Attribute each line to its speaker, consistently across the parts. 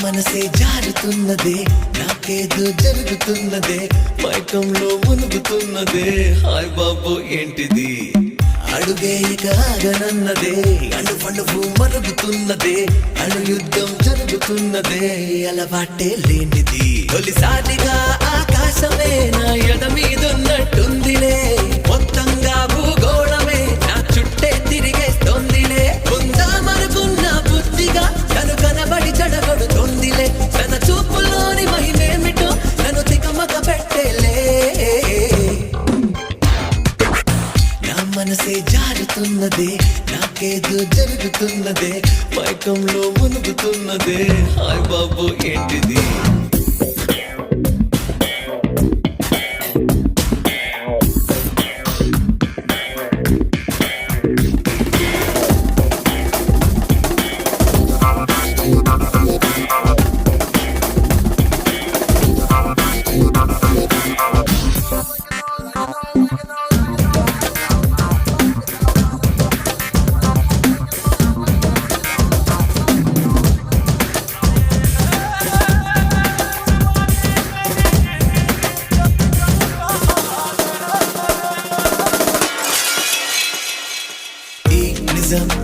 Speaker 1: మనసే జారుతున్నదే నాకేదో జరుగుతున్నదే మైకంలో మునుగుతున్నదే హాయ్ బాబు ఏంటిది అడుగే ఇక ఆగనన్నదే అణువణువు మరుగుతున్నదే అణు యుద్ధం జరుగుతున్నదే అలవాటే లేనిది తొలిసారిగా ఆకాశమే నా ఎద మీదున్నట్టుందిలే మొత్తంగా భూగోళమే నా చుట్టే తిరిగేస్తోందిలే ఉందామనుకున్న బుద్ధిగా తను కనబడి చెడగొడుతోందిలే తన చూపులోని మహిమేమిటో నన్ను తికమక పెట్టేలే నా మనసే జారుతున్నదే నాకేదో జరుగుతున్నదే మైకంలో మునుగుతున్నదే హాయ్ బాబు ఏంటిది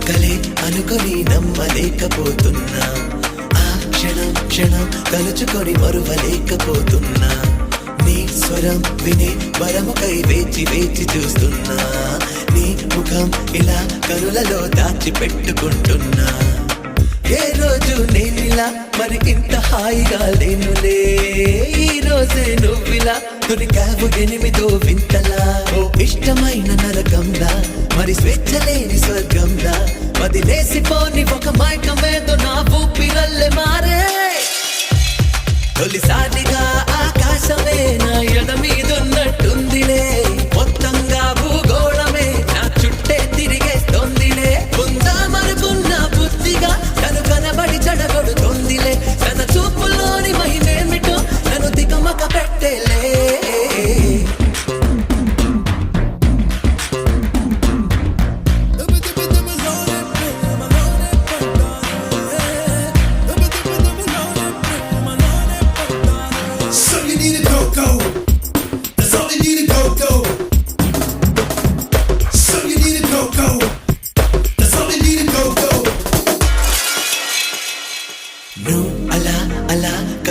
Speaker 1: కలే అనుకొని నమ్మలేకపోతున్నా ఆ క్షణం క్షణం తలుచుకొని మరువలేకపోతున్నా నీ స్వరం వినే వరముకై వేచి వేచి చూస్తున్నా నీ ముఖం ఇలా కనులలో దాచి పెట్టుకుంటున్నా ఏ రోజు నేనిలా మరి ఇంత హాయిగా లేనులే ఈ రోజే నువ్విలా దొరికావు ఎనిమిదో వింతలా ఓ ఇష్టమైన నరకంలా మరి స్వేచ్ఛ లేని స్వర్గంలా వదిలేసిపోని ఒక మైకమేదో నా ఊపిరల్లే మారే తొలిసారిగా ఆకాశమే నా ఎద మీదున్నట్టుందిలే మొత్తంగా భూగోళమే నా చుట్టే తిరిగేస్తోందిలే ఉందామనుకున్న బుద్ధిగా తను కనబడి చెడగొడుతోందిలే తన చూపులోని మహిమేమిటో నన్ను దిగమక పెట్టేలే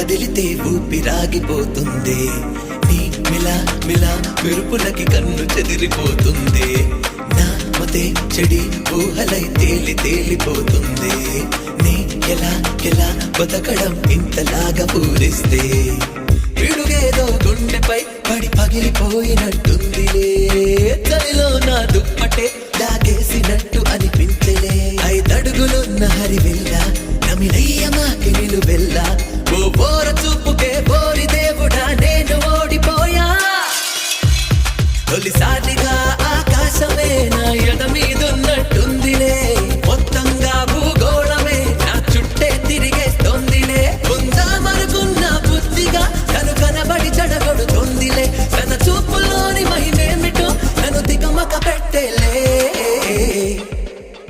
Speaker 1: కదిలితే ఊపిరాగిపోతుంది నీ మిలా మిలా మెరుపులకి కన్ను చెదిరిపోతుంది నా మతే చెడి ఊహలై తేలి తేలిపోతుంది నీ ఎలా ఎలా బతకడం ఇంతలాగా పూరిస్తే పిడుగేదో గుండెపై పడి పగిలిపోయినట్టుందిలే చలిలో నా దుప్పటే లాగేసినట్టు